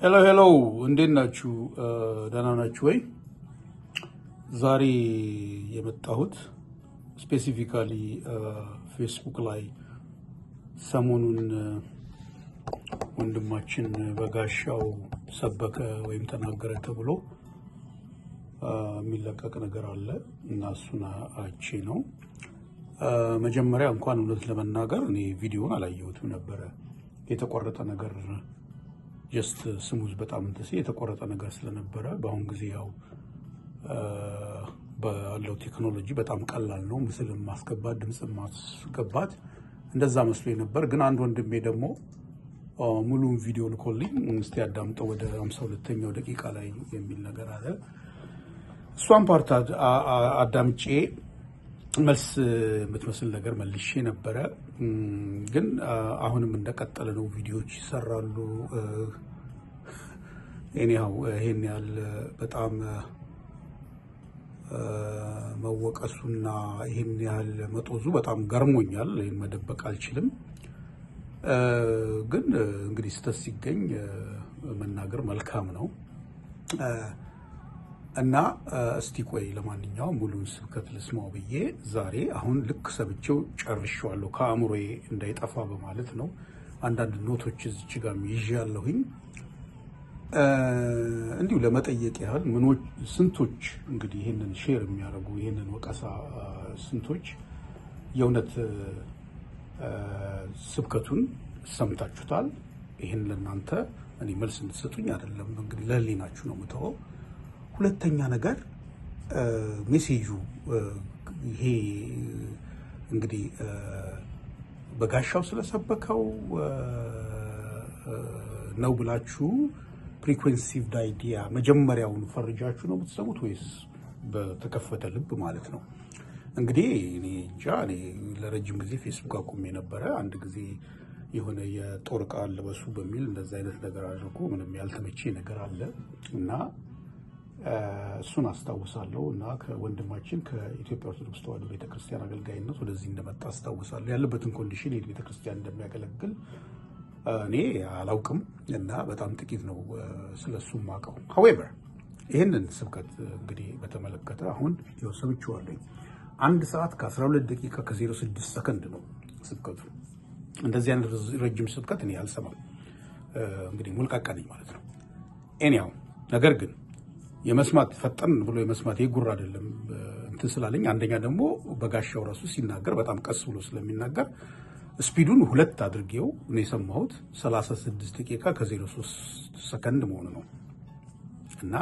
ሄሎ እንዴት ናችሁ? ደህና ናችሁ ወይ? ዛሬ የመጣሁት ስፔሲፊካሊ ፌስቡክ ላይ ሰሞኑን ወንድማችን በጋሻው ሰበከ ወይም ተናገረ ተብሎ የሚለቀቅ ነገር አለ እና እሱን አይቼ ነው። መጀመሪያ እንኳን እውነት ለመናገር እኔ ቪዲዮውን አላየሁትም ነበረ። የተቆረጠ ነገር ጀስት ስሙዝ በጣም የተቆረጠ ነገር ስለነበረ በአሁን ጊዜ ያው ባለው ቴክኖሎጂ በጣም ቀላል ነው ምስል ማስገባት ድምጽ ማስገባት እንደዛ መስሎኝ ነበር። ግን አንድ ወንድሜ ደግሞ ሙሉውን ቪዲዮ ልኮልኝ እስቲ አዳምጠው ወደ 52ኛው ደቂቃ ላይ የሚል ነገር አለ። እሷን ፓርት አዳምጬ መልስ የምትመስል ነገር መልሼ ነበረ። ግን አሁንም እንደቀጠለ ነው። ቪዲዮዎች ይሰራሉ። ኤኒሃው ይሄን ያህል በጣም መወቀሱና ይሄን ያህል መጦዙ በጣም ገርሞኛል። ይሄን መደበቅ አልችልም። ግን እንግዲህ ስህተት ሲገኝ መናገር መልካም ነው እና እስቲ ቆይ ለማንኛውም ሙሉን ስብከት ልስማው ብዬ ዛሬ አሁን ልክ ሰብቼው ጨርሼዋለሁ ከአእምሮዬ እንዳይጠፋ በማለት ነው። አንዳንድ ኖቶች እዚች ጋር ይዣለሁኝ እንዲሁ ለመጠየቅ ያህል ስንቶች እንግዲህ ይሄንን ሼር የሚያደርጉ ይሄንን ወቀሳ ስንቶች የእውነት ስብከቱን ሰምታችሁታል? ይሄን ለእናንተ እኔ መልስ እንድትሰጡኝ አይደለም፣ እንግዲህ ለህሊናችሁ ነው የምተወው። ሁለተኛ ነገር ሜሴጁ ይሄ እንግዲህ በጋሻው ስለሰበከው ነው ብላችሁ ፕሪኮንሲቭድ አይዲያ መጀመሪያውን ፈርጃችሁ ነው የምትሰሙት ወይስ በተከፈተ ልብ ማለት ነው? እንግዲህ እኔ እንጃ። እኔ ለረጅም ጊዜ ፌስቡክ አቁሜ ነበረ። አንድ ጊዜ የሆነ የጦር ዕቃ ለበሱ በሚል እንደዛ አይነት ነገር አድርጎ ምንም ያልተመቼ ነገር አለ እና እሱን አስታውሳለሁ እና ከወንድማችን ከኢትዮጵያ ኦርቶዶክስ ተዋሕዶ ቤተክርስቲያን አገልጋይነት ወደዚህ እንደመጣ አስታውሳለሁ። ያለበትን ኮንዲሽን ቤተክርስቲያን እንደሚያገለግል እኔ አላውቅም እና በጣም ጥቂት ነው ስለሱ ማቀው። however ይሄንን ስብከት እንግዲህ በተመለከተ አሁን ሰምቼዋለሁ። 1 ሰዓት ከ12 ደቂቃ ከ06 ሰከንድ ነው ስብከቱ። እንደዚህ አይነት ረጅም ስብከት እኔ አልሰማም። እንግዲህ ሙልቃቃ ነኝ ማለት ነው። ኤኒያው ነገር ግን የመስማት ፈጠን ብሎ የመስማት የጉራ አይደለም እንትን ስላለኝ፣ አንደኛ ደግሞ በጋሻው ራሱ ሲናገር በጣም ቀስ ብሎ ስለሚናገር ስፒዱን 2 አድርጌው ነው የሰማሁት። 36 ደቂቃ ከ03 ሰከንድ መሆኑ ነው እና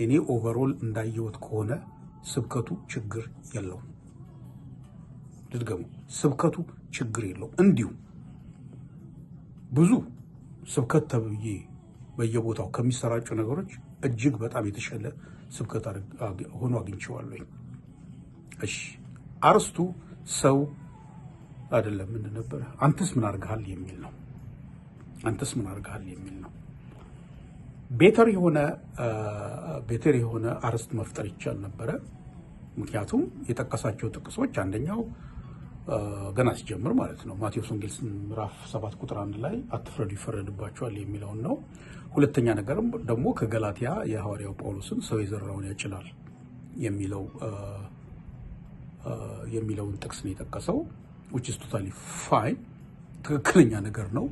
እኔ ኦቨርኦል እንዳየሁት ከሆነ ስብከቱ ችግር የለውም። ድድገሙ፣ ስብከቱ ችግር የለውም። እንዲሁ ብዙ ስብከት ተብዬ በየቦታው ከሚሰራጩ ነገሮች እጅግ በጣም የተሻለ ስብከት ሆኖ አግኝቼዋለሁ። እሺ አርስቱ ሰው አይደለም ምን ነበር? አንተስ ምን አድርገሃል የሚል ነው። አንተስ ምን አድርገሃል የሚል ነው። ቤተር የሆነ አርስት መፍጠር ይቻል ነበረ። ምክንያቱም የጠቀሳቸው ጥቅሶች አንደኛው ገና ሲጀምር ማለት ነው ማቴዎስ ወንጌል ምዕራፍ 7 ቁጥር 1 ላይ አትፍረዱ ይፈረድባቸዋል የሚለውን ነው። ሁለተኛ ነገር ደግሞ ከገላትያ የሐዋርያው ጳውሎስን ሰው የዘራውን ያጭዳል የሚለውን ጥቅስ ነው የጠቀሰው። which is totally fine ትክክለኛ ነገር ነው።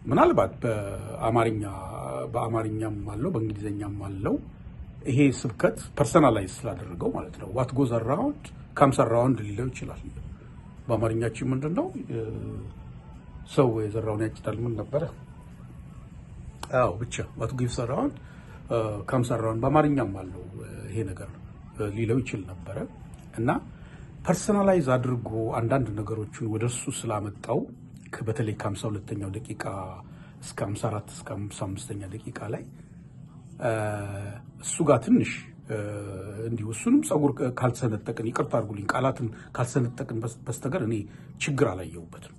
ምናልባት በአማርኛም አለው በእንግሊዘኛም አለው። ይሄ ስብከት ፐርሰናላይዝ ስላደረገው ማለት ነው what goes around comes around ሊለው ይችላል። በአማርኛችን ምንድነው ሰው የዘራውን ያጭዳል ምን ነበረ? አዎ ብቻ what gives around comes around በአማርኛም አለው ይሄ ነገር ሊለው ይችል ነበረ እና ፐርሰናላይዝ አድርጎ አንዳንድ ነገሮችን ወደሱ ስላመጣው በተለይ ከ52ኛው ደቂቃ እስከ 54 እስከ 55ኛ ደቂቃ ላይ እሱ ጋር ትንሽ እንዲሁ እሱንም ጸጉር ካልሰነጠቅን ይቅርታ አድርጉልኝ ቃላትን ካልሰነጠቅን በስተቀር እኔ ችግር አላየሁበትም።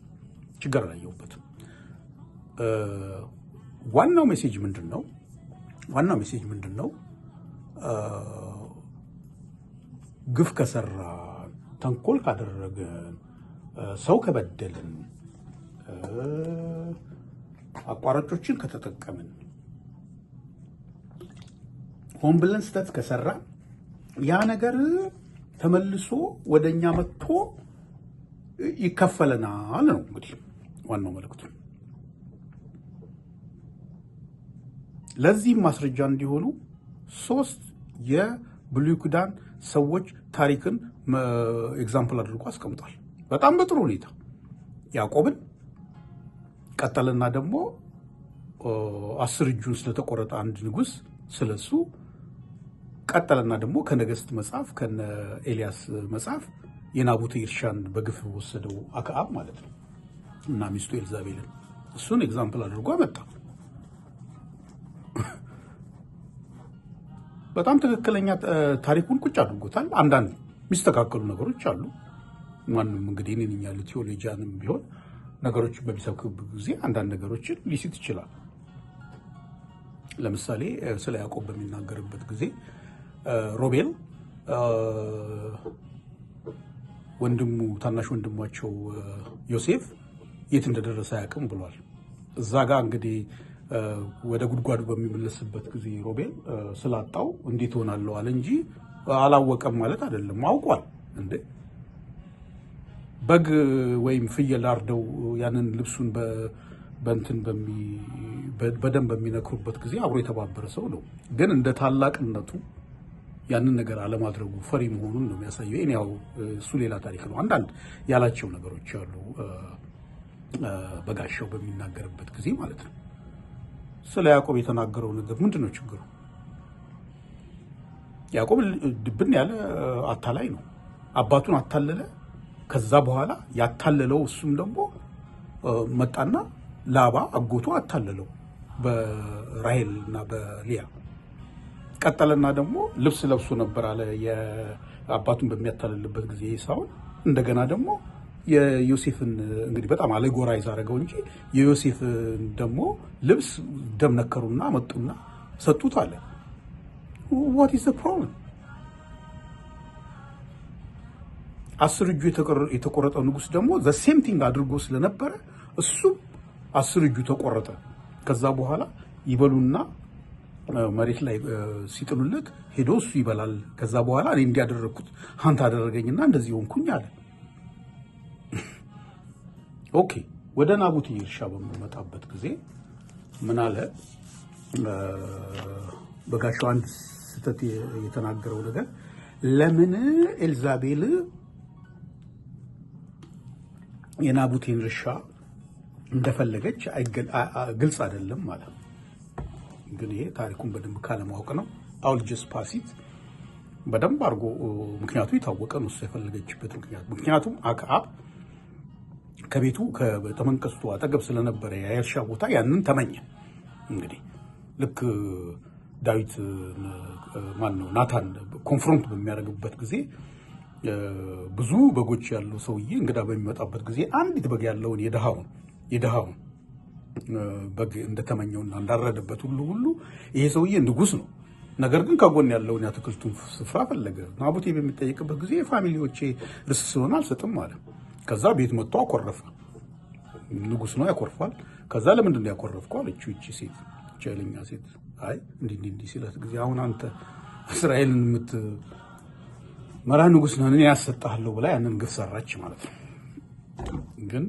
ዋናው ሜሴጅ ምንድነው? ግፍ ከሰራ ተንኮል ካደረገን ሰው ከበደልን አቋራጮችን ከተጠቀምን ሆን ብለን ስህተት ከሰራ ያ ነገር ተመልሶ ወደኛ መጥቶ ይከፈለናል ነው እንግዲህ ዋናው መልእክቱ። ለዚህም ማስረጃ እንዲሆኑ 3 የብሉይ ኪዳን ሰዎች ታሪክን ኤግዛምፕል አድርጎ አስቀምጧል። በጣም በጥሩ ሁኔታ ያዕቆብን ቀጠለና ደግሞ 10 እጁን ስለተቆረጠ አንድ ንጉስ ስለሱ ቀጠለና ደግሞ ከነገስት መጽሐፍ ከነ ኤልያስ መጽሐፍ የናቡቴ እርሻን በግፍ ወሰደው አክዓብ ማለት ነው እና ሚስቱ ኤልዛቤልን እሱን ኤግዛምፕል አድርጎ አመጣ። በጣም ትክክለኛ ታሪኩን ቁጭ አድርጎታል። አንዳንድ የሚስተካከሉ ነገሮች አሉ። ማንም እንግዲህ እኔ ነኝ ያለ ቴዎሎጂያንም ቢሆን ነገሮች በሚሰብክበት ጊዜ አንዳንድ ነገሮችን ሊስት ይችላል። ለምሳሌ ስለ ያዕቆብ በሚናገርበት ጊዜ ሮቤል ወንድሙ ታናሽ ወንድማቸው ዮሴፍ የት እንደደረሰ አያውቅም ብሏል። እዛ ጋር እንግዲህ ወደ ጉድጓዱ በሚመለስበት ጊዜ ሮቤል ስላጣው እንዴት ሆናለሁ አለ እንጂ አላወቀም ማለት አይደለም። አውቋል እንዴ በግ ወይም ፍየል አርደው ያንን ልብሱን በእንትን በደም በሚነክሩበት ጊዜ አብሮ የተባበረ ሰው ነው። ግን እንደ ታላቅነቱ ያንን ነገር አለማድረጉ ፈሪ መሆኑን ነው የሚያሳየው። ያው እሱ ሌላ ታሪክ ነው። አንዳንድ ያላቸው ነገሮች አሉ በጋሻው በሚናገርበት ጊዜ ማለት ነው። ስለ ያዕቆብ የተናገረው ነገር ምንድነው ችግሩ? ያዕቆብ ድብን ያለ አታላይ ነው። አባቱን አታለለ። ከዛ በኋላ ያታለለው እሱም ደግሞ መጣና ላባ አጎቱ አታለለው በራሔል እና በሊያ። ቀጠለና ደግሞ ልብስ ለብሶ ነበር አለ የአባቱን በሚያታልልበት ጊዜ ሳውል። እንደገና ደግሞ የዮሴፍን እንግዲህ በጣም አሌጎራይዝ አደረገው እንጂ የዮሴፍን ደግሞ ልብስ ደም ነከሩና መጡና ሰጡት አለ። what is the problem? 10 እጁ የተቆረጠው ንጉስ ደግሞ the same thing አድርጎ ስለነበረ እሱ 10 እጁ ተቆረጠ። ከዛ በኋላ ይበሉና መሬት ላይ ሲጥሉለት ሄዶ እሱ ይበላል። ከዛ በኋላ እኔ እንዲያደረኩት አንተ አደረገኝና እንደዚህ ሆንኩኝ አለ። ኦኬ ወደ ናቡቴ እርሻ በመጣበት ጊዜ ምን አለ? በጋሻው አንድ ስህተት የተናገረው ነገር ለምን ኤልዛቤል የናቡቴን እርሻ እንደፈለገች ግልጽ አይደለም ማለት ነው። ግን ይሄ ታሪኩን በደንብ ካለማወቅ ነው። አውል ጀስት ፓሲት በደንብ አድርጎ ምክንያቱ የታወቀ ነው። እሱ የፈለገችበት ምክንያቱም አክዓብ ከቤቱ ከቤተመንግስቱ አጠገብ ስለነበረ የእርሻ ቦታ ያንን ተመኘ። እንግዲህ ልክ ዳዊት ናታን ኮንፍሮንት በሚያደርግበት ጊዜ ብዙ በጎች ያለው ሰውዬ እንግዳ በሚመጣበት ጊዜ አንዲት በግ ያለውን የደሃውን በግ እንደተመኘውና እንዳረደበት ሁሉ ይሄ ሰውዬ ንጉስ ነው። ነገር ግን ከጎን ያለውን የአትክልቱን ስፍራ ፈለገ። ናቡቴ በሚጠይቅበት ጊዜ ፋሚሊዎቼ ርስ ስለሆነ አልሰጥም አለ። ከዛ ቤት መጥቶ አኮረፈ። ንጉስ ነው ያኮርፋል። ከዛ ለምንድን ነው ያኮረፍከው አለችው እቺ ሴት ቸልኛ ሴት። አይ እንዲህ ሲላት ጊዜ አሁን አንተ እስራኤልን መራ ንጉስ ነህ እኔ ያሰጣለሁ ብላ ያንን ግፍ ሰራች ማለት ነው። ግን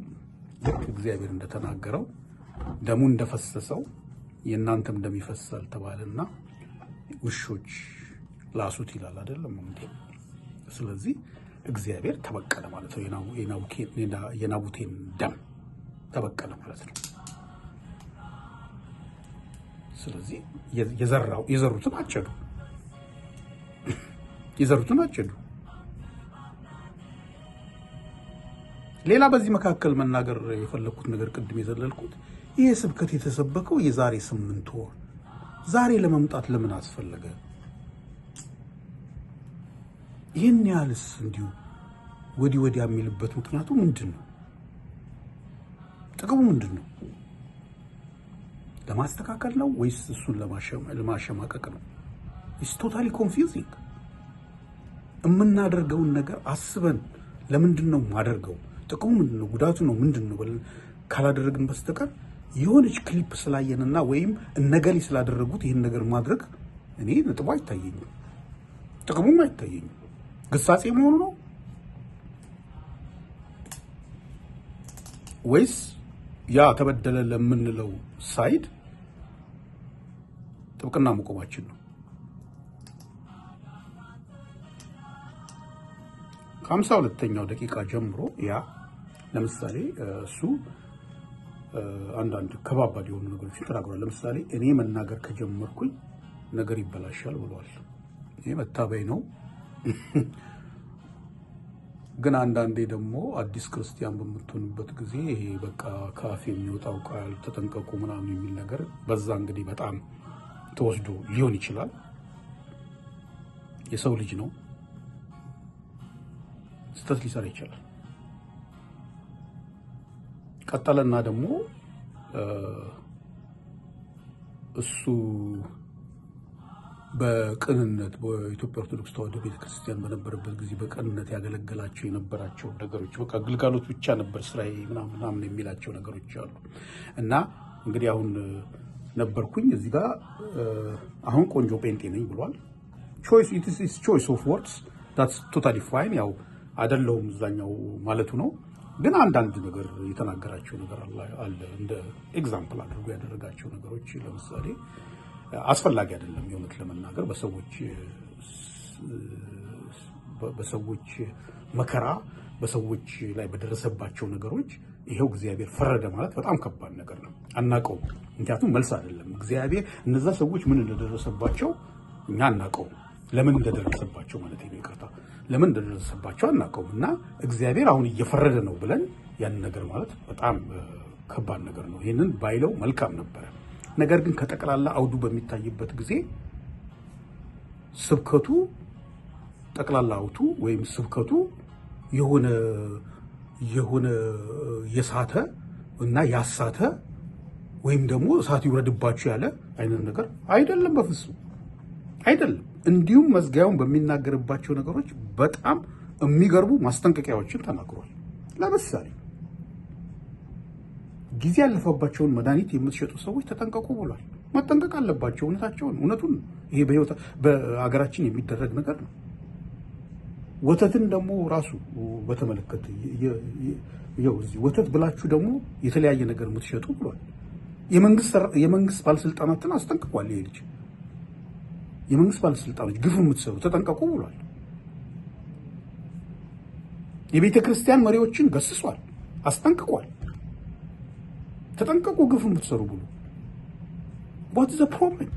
ልክ እግዚአብሔር እንደተናገረው ደሙ እንደፈሰሰው የእናንተም ደም ይፈሳል ተባለና ውሾች ላሱት ይላል አይደለም እንዴ? ስለዚህ እግዚአብሔር ተበቀለ ማለት ነው። የናቡቴን ደም ተበቀለ ማለት ነው። ስለዚህ የዘሩትን አጨዱ። ሌላ በዚህ መካከል መናገር የፈለኩት ነገር ቅድም የዘለልኩት ይሄ ስብከት የተሰበከው የዛሬ 8 ወር ዛሬ ለመምጣት ለምን አስፈለገ? ይህን ያህልስ እንዲሁ ወዲህ የሚልበት ምክንያቱ ምንድን ነው? ጥቅሙ ምንድን ነው? ለማስተካከል ነው ወይስ እሱን ለማሸማቀቅ ነው? ኢትስ ቶታሊ ኮንፊውዚንግ። የምናደርገውን ነገር አስበን ለምንድን ነው ማደርገው? ጥቅሙ ምንድን ነው? ጉዳቱ ነው ምንድን ነው ብለን ካላደረግን በስተቀር የሆነች ክሊፕ ስላየንና ወይም እነገሌ ስላደረጉት ይህን ነገር ማድረግ እኔ ነጥቡ አይታየኝም፣ ጥቅሙም አይታየኝም። ግሳጼ መሆኑ ነው ወይስ ያ ተበደለ ለምንለው ሳይድ ጥብቅና መቆማችን ነው? ከ52ኛው ደቂቃ ጀምሮ ያ ለምሳሌ እሱ አንዳንድ ከባባድ የሆኑ ነገሮችን ተናግሯል። ለምሳሌ እኔ መናገር ከጀመርኩኝ ነገር ይበላሻል ብሏል። ይሄ መታበይ ነው። ግን አንዳንዴ ደግሞ አዲስ ክርስቲያን በምትሆንበት ጊዜ ይሄ በቃ ካፍ የሚወጣው ቃል ተጠንቀቁ ምናምን የሚል ነገር በዛ እንግዲህ በጣም ተወስዶ ሊሆን ይችላል። የሰው ልጅ ነው፣ ስህተት ሊሰራ ይችላል። ቀጠለና ደግሞ እሱ በቅንነት በኢትዮጵያ ኦርቶዶክስ ተዋሕዶ ቤተክርስቲያን በነበረበት ጊዜ በቅንነት ያገለገላቸው የነበራቸው ነገሮች በቃ ግልጋሎት ብቻ ነበር ስራዬ ምናምን የሚላቸው ነገሮች አሉ። እና እንግዲህ አሁን ነበርኩኝ እዚህ ጋር አሁን ቆንጆ ጴንጤ ነኝ ብሏል። ቾይስ ኦፍ ወርድስ ዳትስ ቶታሊ ፋይን። ያው አይደለሁም እዛኛው ማለቱ ነው። ግን አንዳንድ ነገር የተናገራቸው ነገር አለ እንደ ኤግዛምፕል አድርጎ ያደረጋቸው ነገሮች ለምሳሌ አስፈላጊ አይደለም የእውነት ለመናገር በሰዎች መከራ በሰዎች ላይ በደረሰባቸው ነገሮች ይሄው እግዚአብሔር ፈረደ ማለት በጣም ከባድ ነገር ነው። አናውቀውም፣ ምክንያቱም መልስ አይደለም እግዚአብሔር እነዛ ሰዎች ምን እንደደረሰባቸው እኛ አናውቀውም። ለምን እንደደረሰባቸው ማለት ነው ይቅርታ፣ ለምን እንደደረሰባቸው አናውቀውም። እና እግዚአብሔር አሁን እየፈረደ ነው ብለን ያን ነገር ማለት በጣም ከባድ ነገር ነው። ይህንን ባይለው መልካም ነበረ። ነገር ግን ከጠቅላላ አውዱ በሚታይበት ጊዜ ስብከቱ ጠቅላላ አውዱ ወይም ስብከቱ የሆነ የሳተ እና ያሳተ ወይም ደግሞ እሳት ይውረድባችሁ ያለ አይነት ነገር አይደለም፣ በፍጹም አይደለም። እንዲሁም መዝጊያውን በሚናገርባቸው ነገሮች በጣም የሚገርሙ ማስጠንቀቂያዎችን ተናግሯል። ለምሳሌ ጊዜ ያለፈባቸውን መድኃኒት የምትሸጡ ሰዎች ተጠንቀቁ ብሏል። መጠንቀቅ አለባቸው። እውነቱን ይሄ በሀገራችን የሚደረግ ነገር ነው። ወተትን ደግሞ ራሱ በተመለከተ ወተት ብላችሁ ደግሞ የተለያየ ነገር የምትሸጡ ብሏል። የመንግስት ባለስልጣናትን አስጠንቅቋል። ይሄ ልጅ የመንግስት ባለስልጣኖች ግፍ የምትሰሩ ተጠንቀቁ ብሏል። የቤተ ክርስቲያን መሪዎችን ገስጿል፣ አስጠንቅቋል። ተጠንቀቁ ግፍ የምትሰሩ ብሎ what is the problem?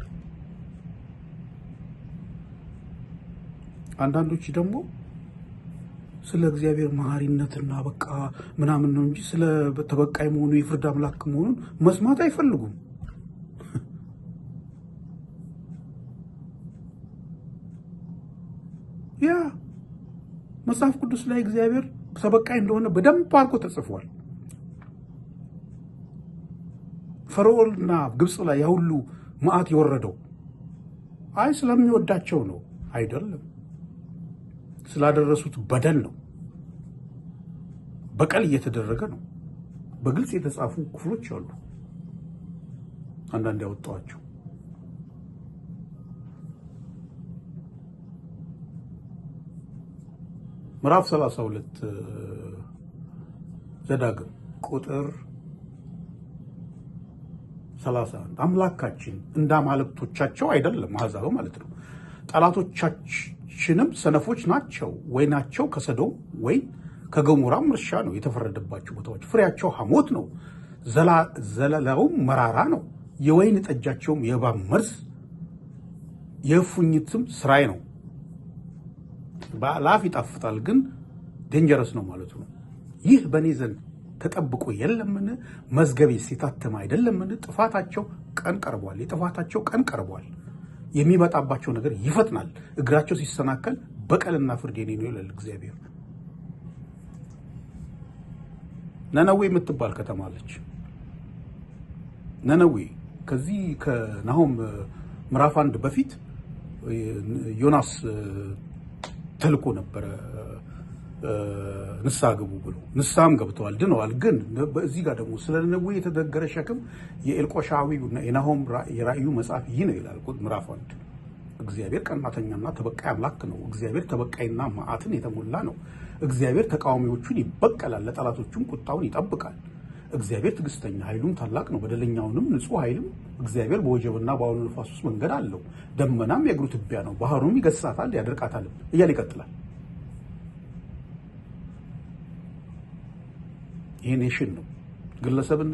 አንዳንዶች ደግሞ ስለ እግዚአብሔር መሐሪነትና በቃ ምናምን ነው እንጂ ስለ ተበቃይ መሆኑ የፍርድ አምላክ መሆኑን መስማት አይፈልጉም። ያ መጽሐፍ ቅዱስ ላይ እግዚአብሔር ተበቃይ እንደሆነ በደንብ አድርጎ ተጽፏል። ፈርዖንና ግብጽ ላይ ያሁሉ መዓት የወረደው አይ ስለሚወዳቸው ነው አይደለም፣ ስላደረሱት በደል ነው። በቀል እየተደረገ ነው። በግልጽ የተጻፉ ክፍሎች አሉ። አንዳንድ ያወጣዋቸው ምዕራፍ 32 ዘዳግም ቁጥር 31 አምላካችን እንደ አማልክቶቻቸው አይደለም፣ አሕዛብ ማለት ነው። ጠላቶቻችንም ሰነፎች ናቸው። ወይናቸው ከሰዶም ወይን ከገሞራም እርሻ ነው። የተፈረደባቸው ቦታዎች ፍሬያቸው ሐሞት ነው፣ ዘለላውም መራራ ነው። የወይን ጠጃቸውም የእባብ መርዝ የእፉኝትም ስራይ ነው። በአፍ ይጣፍጣል ግን ዴንጀረስ ነው ማለቱ ነው። ይህ በእኔ ዘንድ ተጠብቆ የለምን? መዝገቤስ የታተመ አይደለምን? ጥፋታቸው ቀን ቀርቧል፣ የጥፋታቸው ቀን ቀርቧል። የሚመጣባቸው ነገር ይፈጥናል። እግራቸው ሲሰናከል በቀልና ፍርድ የኔ ነው ይላል እግዚአብሔር። ነነዌ የምትባል ከተማ አለች። ነነዌ ከዚህ ከናሆም ምዕራፍ 1 በፊት ዮናስ ተልኮ ነበረ ንስሐ ግቡ ብሎ ንስሐም ገብተዋል፣ ድነዋል። ግን በዚህ ጋር ደግሞ ስለ ነነዌ የተደገረ ሸክም የኤልቆሻዊውና የናሆም የራእዩ መጽሐፍ ይህ ነው ይላል። ምዕራፍ 1 እግዚአብሔር ቀናተኛና ተበቃይ አምላክ ነው። እግዚአብሔር ተበቃይና መዓትን የተሞላ ነው። እግዚአብሔር ተቃዋሚዎቹን ይበቀላል፣ ለጠላቶቹም ቁጣውን ይጠብቃል። እግዚአብሔር ትዕግስተኛ፣ ኃይሉም ታላቅ ነው። በደለኛውንም ንጹሕ ኃይልም እግዚአብሔር በወጀብና በአውሎ ነፋስ ውስጥ መንገድ አለው። ደመናም የእግሩ ትቢያ ነው። ባህሩም ይገሥጻታል ያደርቃታልም እያለ ይቀጥላል። ይሄ ኔሽን ነው። ግለሰብን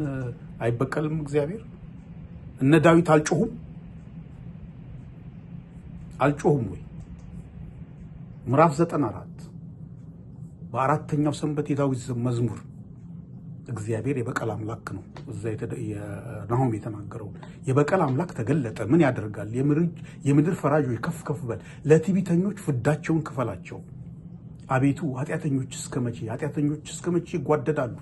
አይበቀልም እግዚአብሔር። እነ ዳዊት አልጮሁም ወይ? ምዕራፍ 94 በአራተኛው ሰንበት የዳዊት መዝሙር እግዚአብሔር የበቀል አምላክ ነው። እዛ ናሆም የተናገረው የበቀል አምላክ ተገለጠ። ምን ያደርጋል? የምድር ፈራጆች ከፍ ከፍ በል፣ ለትዕቢተኞች ፍዳቸውን ክፈላቸው። አቤቱ ኃጢአተኞች እስከ መቼ ይጓደዳሉ?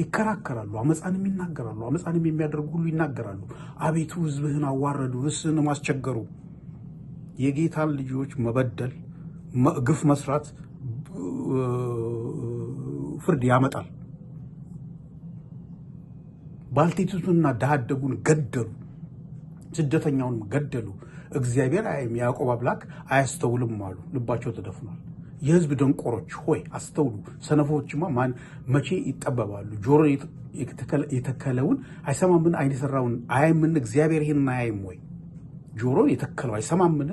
ይከራከራሉ፣ አመፃንም ይናገራሉ። አመፃንም የሚያደርጉ ሁሉ ይናገራሉ። አቤቱ ሕዝብህን አዋረዱ፣ ርስትህንም አስቸገሩ። የጌታን ልጆች መበደል፣ ግፍ መስራት ፍርድ ያመጣል። ባልቴቲቱንና ድሃ አደጉን ገደሉ፣ ስደተኛውንም ገደሉ። እግዚአብሔር የያዕቆብ አምላክ አያስተውልም አሉ፣ ልባቸው ተደፍኗል። የሕዝብ ደንቆሮች ሆይ አስተውሉ። ሰነፎችማ መቼ ይጠበባሉ? ጆሮ የተከለውን አይሰማምን? ዓይን የሠራውን አያይምን? እግዚአብሔር ይህን አያይም ወይ? ጆሮን የተከለው አይሰማምን?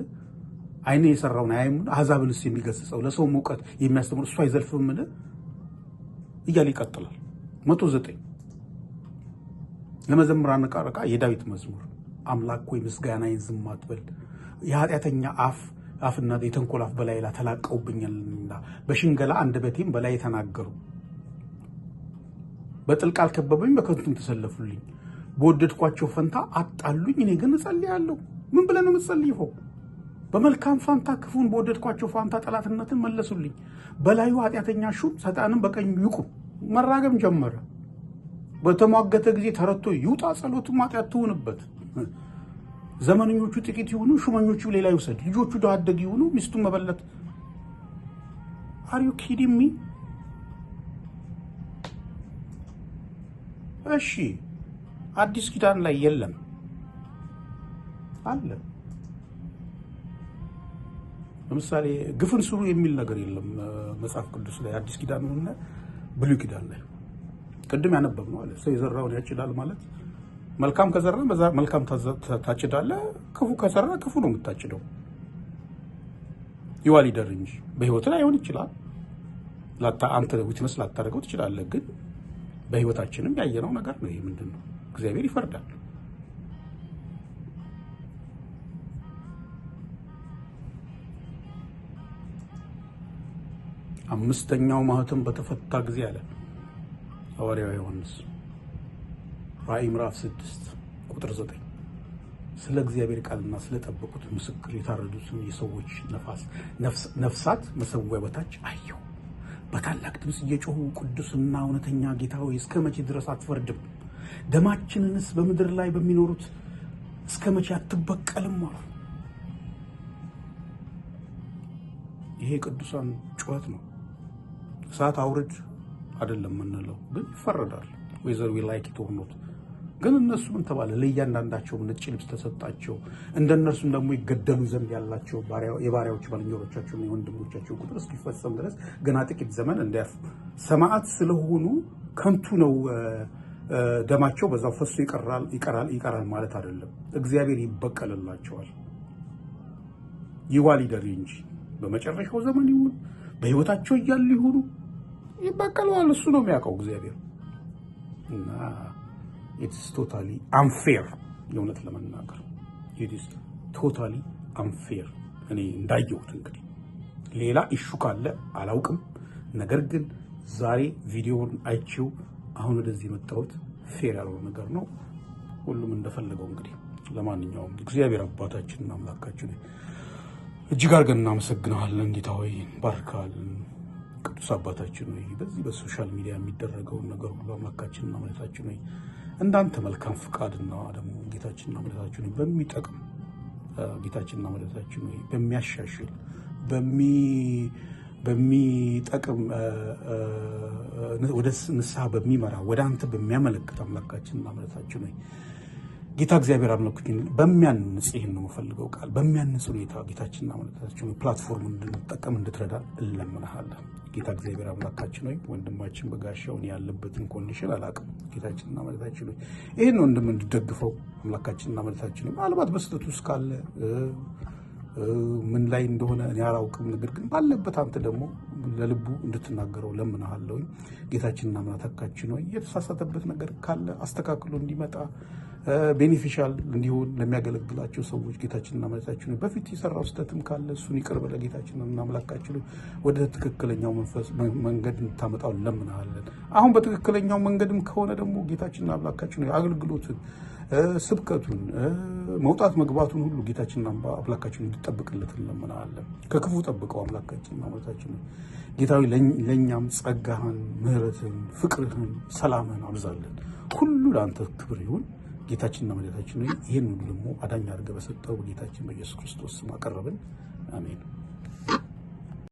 ዓይን የሠራውን አያይምን? አሕዛብንስ የሚገሥጸው ለሰውም እውቀት የሚያስተምር እሱ አይዘልፍምን? እያለ ይቀጥላል። 109 ለመዘምራን ዕቃ የዳዊት መዝሙር። አምላክ ሆይ ምስጋናዬን ዝም አትበል፣ የኃጢአተኛ አፍና የተንኮል አፍ በላይ ላይ ተላቀውብኛልና በሽንገላ አንደበቴም በላይ ተናገሩ። በጥል ቃል ከበቡኝ፣ በከንቱም ተሰለፉልኝ። በወደድኳቸው ፈንታ አጣሉኝ፣ እኔ ግን እጸልያለሁ። ምን ብለህ ነው የምትጸልይው? በመልካም ፋንታ ክፉን፣ በወደድኳቸው ፋንታ ጠላትነትን መለሱልኝ። በላዩ ኃጢአተኛ ሹም ሰይጣንም በቀኙ ይቁም። መራገም ጀመረ። በተሟገተ ጊዜ ተረቶ ይውጣ፣ ጸሎቱም ኃጢአት ትሁንበት። ዘመነኞቹ ጥቂት ይሁኑ፣ ሹመኞቹ ሌላ ይውሰድ። ልጆቹ ድሃ አደግ ይሁኑ፣ ሚስቱን መበለት። አር ዩ ኪዲንግ ሚ? እሺ አዲስ ኪዳን ላይ የለም አለ። ለምሳሌ ግፍን ስሩ የሚል ነገር የለም መጽሐፍ ቅዱስ ላይ። አዲስ ኪዳን እና ብሉይ ኪዳን ላይ ቅድም ያነበብነው አለ። ሰው የዘራውን ያጭዳል ማለት መልካም ከዘራ መልካም ታጭዳለህ፣ ክፉ ከሰራ ክፉ ነው የምታጭደው። ይዋሊደር እንጂ በህይወት ላይ አይሆን ይችላል። አንተ ዊትነስ ላታደርገው ትችላለህ፣ ግን በህይወታችንም ያየነው ነገር ነው። ይሄ ምንድን ነው? እግዚአብሔር ይፈርዳል። አምስተኛው ማህተም በተፈታ ጊዜ አለ ሐዋርያው ዮሐንስ ራእይ ምዕራፍ 6 ቁጥር 9 ስለ እግዚአብሔር ቃልና ስለጠበቁት ምስክር የታረዱትን የሰዎች ነፍሳት መሠዊያ በታች አየሁ። በታላቅ ድምፅ እየጮሁ ቅዱስና እውነተኛ ጌታ ሆይ እስከ መቼ ድረስ አትፈርድም? ደማችንንስ በምድር ላይ በሚኖሩት እስከ መቼ አትበቀልም አሉ። ይሄ ቅዱሳን ጩኸት ነው። እሳት አውርድ አይደለም የምንለው፣ ግን ይፈረዳል። ወይዘር ዊ ላይክ ኢት ኦር ኖት። ግን እነሱ ምን ተባለ? ለእያንዳንዳቸው ነጭ ልብስ ተሰጣቸው፣ እንደነርሱም ደግሞ ይገደሉ ዘንድ ያላቸው የባሪያዎች ባልንጀሮቻቸውና የወንድሞቻቸው ቁጥር እስኪፈጸም ድረስ ገና ጥቂት ዘመን እንዲያልፍ ሰማዕት ስለሆኑ ከንቱ ነው ደማቸው በዛው ፈሶ ይቀራል ማለት አይደለም። እግዚአብሔር ይበቀልላቸዋል። ይዋሊደር እንጂ በመጨረሻው ዘመን ይሁን በህይወታቸው እያሉ ይሁኑ ይበቀለዋል። እሱ ነው የሚያውቀው እግዚአብሔር። እና ኢትስ ቶታሊ አንፌር፣ የእውነት ለመናገር ኢትስ ቶታሊ አንፌር። እኔ እንዳየሁት እንግዲህ ሌላ ኢሹ ካለ አላውቅም። ነገር ግን ዛሬ ቪዲዮውን አይቼው አሁን ወደዚህ የመጣሁት ፌር ያለው ነገር ነው። ሁሉም እንደፈለገው እንግዲህ። ለማንኛውም እግዚአብሔር አባታችንና አምላካችን እጅግ አድርገን እናመሰግናለን። ጌታ ሆይ ባርካልን። ቅዱስ አባታችን ሆይ በዚህ በሶሻል ሚዲያ የሚደረገውን ነገር ሁሉ አምላካችንና መድኃኒታችን ሆይ እንዳንተ መልካም ፍቃድና ደግሞ ጌታችንና መድኃኒታችን ሆይ በሚጠቅም ጌታችንና መድኃኒታችን ሆይ በሚያሻሽል በሚጠቅም ወደ ንስሐ በሚመራ ወደ አንተ በሚያመለክት አምላካችንና አምላካችን ነው። ጌታ እግዚአብሔር አምላክ ግን በሚያንጽ ይህን ነው የምፈልገው ቃል በሚያንጽ ሁኔታ ጌታችንና አምላካችን ፕላትፎርሙን እንድንጠቀም እንድትረዳን እንለምንሃለን። ጌታ እግዚአብሔር አምላካችን ሆይ ወንድማችን በጋሻውን ያለበትን ኮንዲሽን አላውቅም። ጌታችንና አምላካችን ሆይ ይህን ወንድም እንድትደግፈው አምላካችንና አምላካችን ማለት በስተቱ ውስጥ ካለ ምን ላይ እንደሆነ እኔ አላውቅም። ነገር ግን ባለበት አንተ ደግሞ ለልቡ እንድትናገረው ለምንሃለሁ። ጌታችንና አምላካችን ሆይ የተሳሳተበት ነገር ካለ አስተካክሎ እንዲመጣ ቤኔፊሻል እንዲሆን ለሚያገለግላቸው ሰዎች ጌታችንና አምላካችን ሆይ በፊት የሰራው ስህተትም ካለ እሱን ይቅር በለ ጌታችንና አምላካችን ሆይ ወደ ትክክለኛው መንገድ እንድታመጣው ለምንሃለን። አሁን በትክክለኛው መንገድም ከሆነ ደግሞ ጌታችንና አምላካችን ሆይ አገልግሎትን ስብከቱን መውጣት መግባቱን ሁሉ ጌታችንና አምላካችን እንድጠብቅለት እንለምናለን። ከክፉ ጠብቀው አምላካችንና አምላካችን ጌታዊ ለኛም ጸጋህን፣ ምሕረትን፣ ፍቅርህን፣ ሰላምህን አብዛለን። ሁሉ ለአንተ ክብር ይሁን። ጌታችንና መድኃኒታችን ይህን ሁሉ ደግሞ አዳኝ አድርገህ በሰጠው በጌታችን በኢየሱስ ክርስቶስ ስም አቀረብን። አሜን።